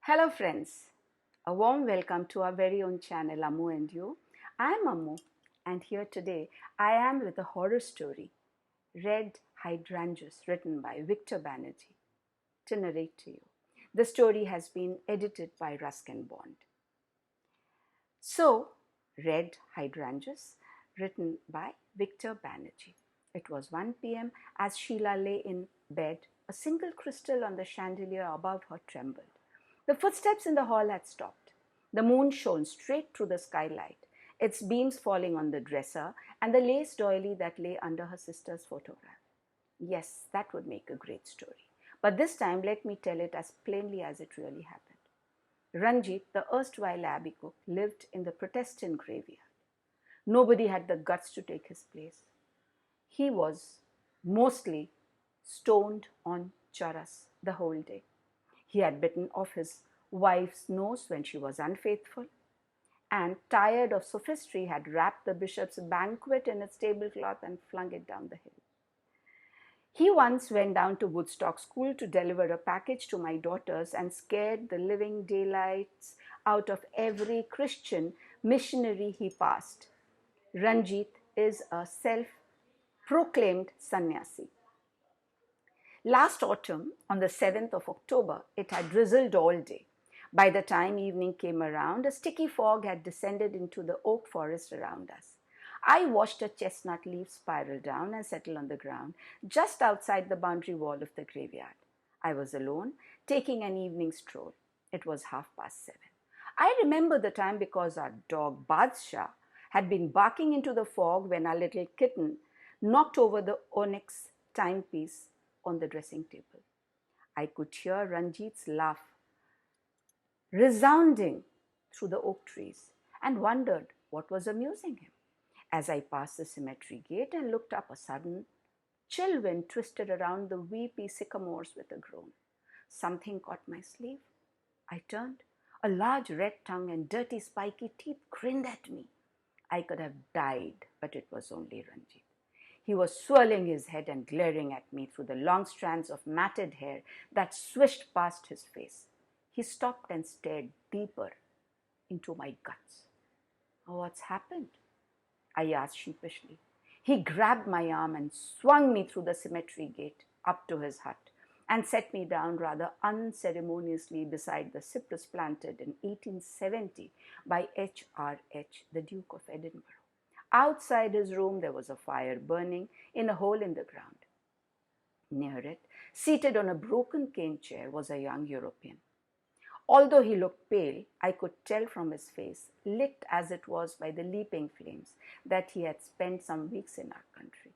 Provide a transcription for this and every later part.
Hello friends, a warm welcome to our very own channel Ammu&You. I am Ammu and here today I am with a horror story, Red Hydrangeas, written by Victor Banerjee, to narrate to you. The story has been edited by Ruskin Bond. So, Red Hydrangeas, written by Victor Banerjee. It was 1 p.m. as Sheila lay in bed. A single crystal on the chandelier above her trembled. The footsteps in the hall had stopped. The moon shone straight through the skylight, its beams falling on the dresser and the lace doily that lay under her sister's photograph. Yes, that would make a great story. But this time, let me tell it as plainly as it really happened. Ranjit, the erstwhile abbey cook, lived in the Protestant graveyard. Nobody had the guts to take his place. He was mostly stoned on charas the whole day. He had bitten off his wife's nose when she was unfaithful, and, tired of sophistry, had wrapped the bishop's banquet in its tablecloth and flung it down the hill. He once went down to Woodstock School to deliver a package to my daughters and scared the living daylights out of every Christian missionary he passed. Ranjit is a self-proclaimed sannyasi. Last autumn, on the 7th of October, it had drizzled all day. By the time evening came around, a sticky fog had descended into the oak forest around us. I watched a chestnut leaf spiral down and settle on the ground just outside the boundary wall of the graveyard. I was alone, taking an evening stroll. It was 7:30. I remember the time because our dog Badshah had been barking into the fog when our little kitten knocked over the onyx timepiece on the dressing table. I could hear Ranjit's laugh resounding through the oak trees and wondered what was amusing him. As I passed the cemetery gate and looked up, a sudden chill wind twisted around the weepy sycamores with a groan. Something caught my sleeve. I turned. A large red tongue and dirty spiky teeth grinned at me. I could have died, but it was only Ranjit. He was swirling his head and glaring at me through the long strands of matted hair that swished past his face. He stopped and stared deeper into my guts. "What's happened?" I asked sheepishly. He grabbed my arm and swung me through the cemetery gate up to his hut and set me down rather unceremoniously beside the cypress planted in 1870 by H.R.H., the Duke of Edinburgh. Outside his room, there was a fire burning in a hole in the ground. Near it, seated on a broken cane chair, was a young European. Although he looked pale, I could tell from his face, lit as it was by the leaping flames, that he had spent some weeks in our country.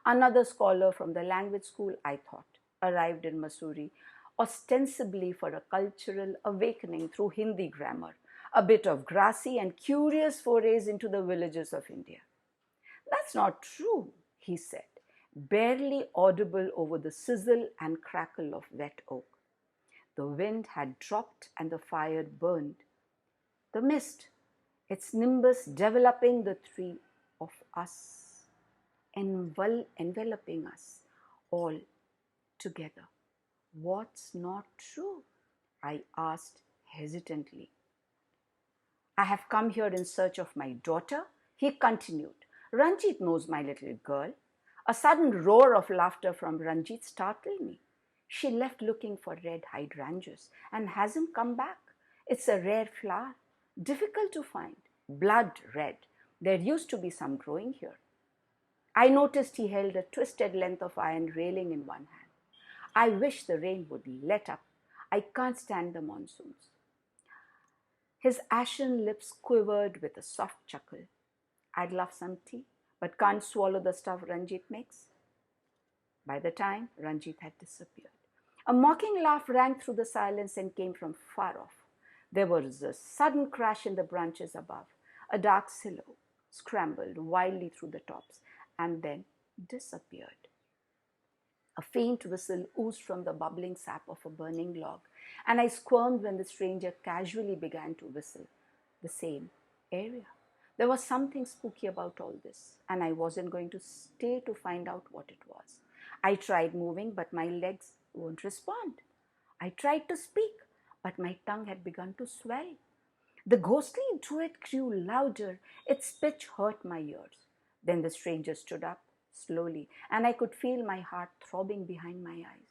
Another scholar from the language school, I thought, arrived in Mussoorie, ostensibly for a cultural awakening through Hindi grammar, a bit of grassy and curious forays into the villages of India. "That's not true," he said, barely audible over the sizzle and crackle of wet oak. The wind had dropped and the fire burned. The mist, its nimbus developing the three of us, enveloping us all together. "What's not true?" I asked hesitantly. "I have come here in search of my daughter," he continued. "Ranjit knows my little girl." A sudden roar of laughter from Ranjit startled me. "She left looking for red hydrangeas and hasn't come back. It's a rare flower, difficult to find, blood red. There used to be some growing here." I noticed he held a twisted length of iron railing in one hand. "I wish the rain would let up. I can't stand the monsoons." His ashen lips quivered with a soft chuckle. "I'd love some tea, but can't swallow the stuff Ranjit makes." By the time Ranjit had disappeared, a mocking laugh rang through the silence and came from far off. There was a sudden crash in the branches above. A dark silhouette scrambled wildly through the tops and then disappeared. A faint whistle oozed from the bubbling sap of a burning log, and I squirmed when the stranger casually began to whistle. The same area. There was something spooky about all this, and I wasn't going to stay to find out what it was. I tried moving, but my legs won't respond. I tried to speak, but my tongue had begun to swell. The ghostly duet grew louder. Its pitch hurt my ears. Then the stranger stood up slowly, and I could feel my heart throbbing behind my eyes,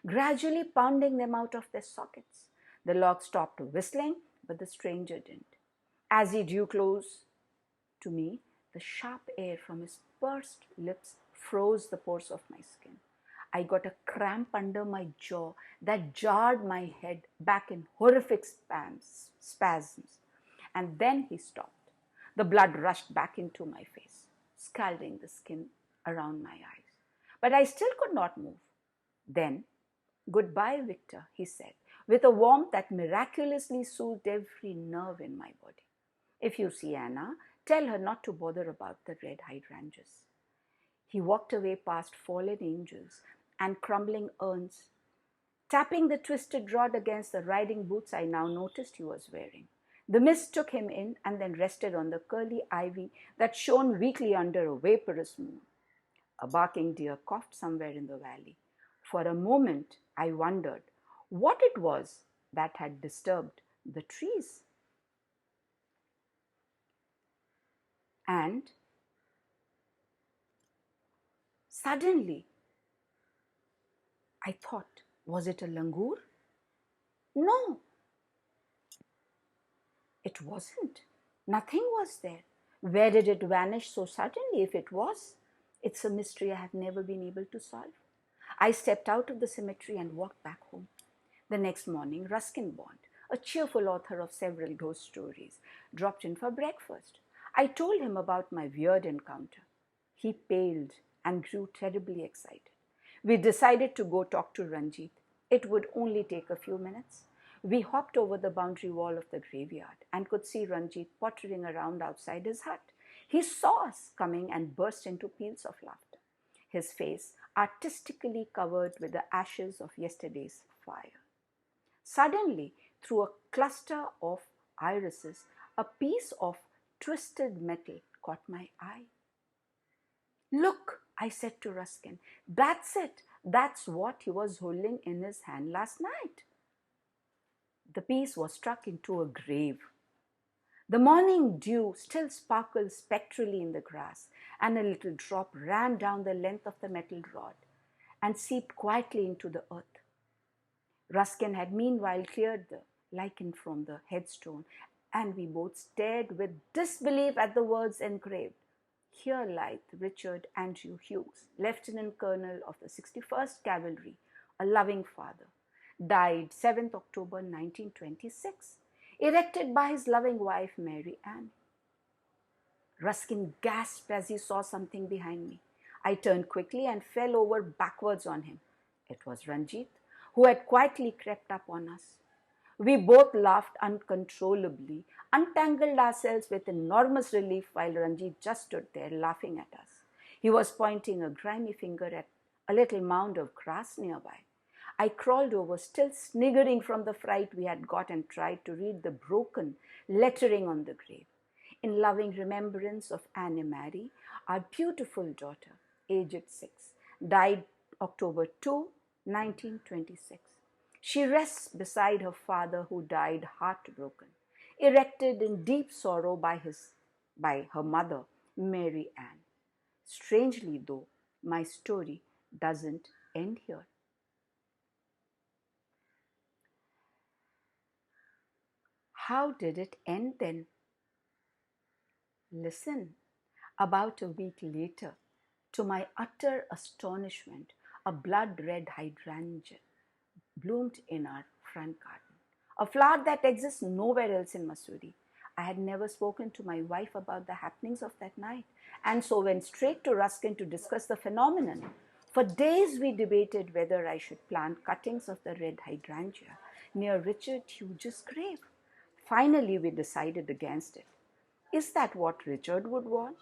gradually pounding them out of their sockets. The log stopped whistling, but the stranger didn't. As he drew close to me, the sharp air from his pursed lips froze the pores of my skin. I got a cramp under my jaw that jarred my head back in horrific spasms. And then he stopped. The blood rushed back into my face, scalding the skin around my eyes. But I still could not move. Then, "Goodbye, Victor," he said, with a warmth that miraculously soothed every nerve in my body. "If you see Anna, tell her not to bother about the red hydrangeas." He walked away past fallen angels and crumbling urns, tapping the twisted rod against the riding boots I now noticed he was wearing. The mist took him in and then rested on the curly ivy that shone weakly under a vaporous moon. A barking deer coughed somewhere in the valley. For a moment, I wondered what it was that had disturbed the trees. And suddenly, I thought, was it a langur? No, it wasn't. Nothing was there. Where did it vanish so suddenly if it was? It's a mystery I have never been able to solve. I stepped out of the cemetery and walked back home. The next morning, Ruskin Bond, a cheerful author of several ghost stories, dropped in for breakfast. I told him about my weird encounter. He paled and grew terribly excited. We decided to go talk to Ranjit. It would only take a few minutes. We hopped over the boundary wall of the graveyard and could see Ranjit pottering around outside his hut. He saw us coming and burst into peals of laughter, his face artistically covered with the ashes of yesterday's fire. Suddenly, through a cluster of irises, a piece of twisted metal caught my eye. "Look," I said to Ruskin, "that's it. That's what he was holding in his hand last night." The piece was struck into a grave. The morning dew still sparkled spectrally in the grass, and a little drop ran down the length of the metal rod and seeped quietly into the earth. Ruskin had meanwhile cleared the lichen from the headstone, and we both stared with disbelief at the words engraved. "Here lieth Richard Andrew Hughes, Lieutenant Colonel of the 61st Cavalry, a loving father. Died 7th October 1926. Erected by his loving wife Mary Ann." Ruskin gasped as he saw something behind me. I turned quickly and fell over backwards on him. It was Ranjit, who had quietly crept up on us. We both laughed uncontrollably, untangled ourselves with enormous relief while Ranjit just stood there laughing at us. He was pointing a grimy finger at a little mound of grass nearby. I crawled over, still sniggering from the fright we had got, and tried to read the broken lettering on the grave. "In loving remembrance of Anima, our beautiful daughter, aged 6, died October 2, 1926. She rests beside her father, who died heartbroken, erected in deep sorrow by her mother, Mary Ann." Strangely though, my story doesn't end here. How did it end then? Listen. About a week later, to my utter astonishment, a blood-red hydrangea bloomed in our front garden, a flower that exists nowhere else in Mussoorie. I had never spoken to my wife about the happenings of that night, and so went straight to Ruskin to discuss the phenomenon. For days we debated whether I should plant cuttings of the red hydrangea near Richard Hughes' grave. Finally, we decided against it. Is that what Richard would want?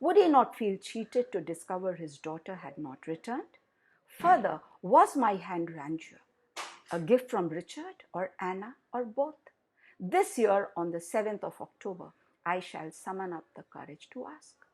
Would he not feel cheated to discover his daughter had not returned? Further, was my hydrangea a gift from Richard or Anna or both? This year, on the 7th of October, I shall summon up the courage to ask.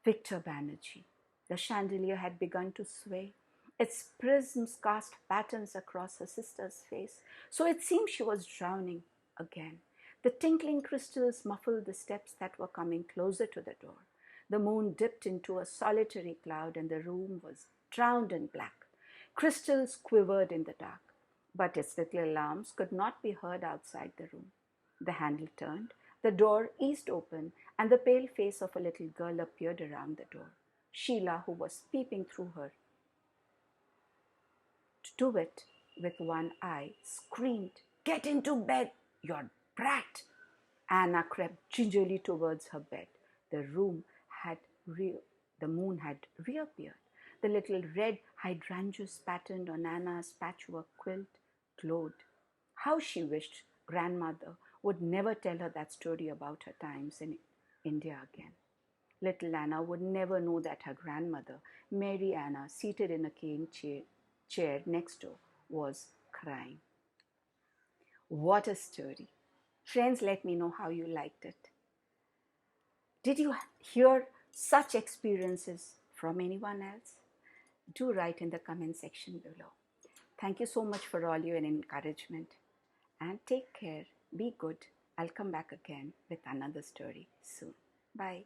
Victor Banerjee. The chandelier had begun to sway. Its prisms cast patterns across her sister's face, so it seemed she was drowning again. The tinkling crystals muffled the steps that were coming closer to the door. The moon dipped into a solitary cloud, and the room was drowned in black. Crystals quivered in the dark, but its little alarms could not be heard outside the room. The handle turned, the door eased open, and the pale face of a little girl appeared around the door. Sheila, who was peeping through her to it with one eye, screamed, "Get into bed, you brat!" Anna crept gingerly towards her bed. The room had the moon had reappeared. The little red hydrangeas patterned on Anna's patchwork quilt glowed. How she wished grandmother would never tell her that story about her times in India again. Little Anna would never know that her grandmother, Mary Anna, seated in a cane chair next door, was crying. What a story! Friends, let me know how you liked it. Did you hear such experiences from anyone else? Do write in the comment section below. Thank you so much for all your encouragement. And take care. Be good. I'll come back again with another story soon. Bye.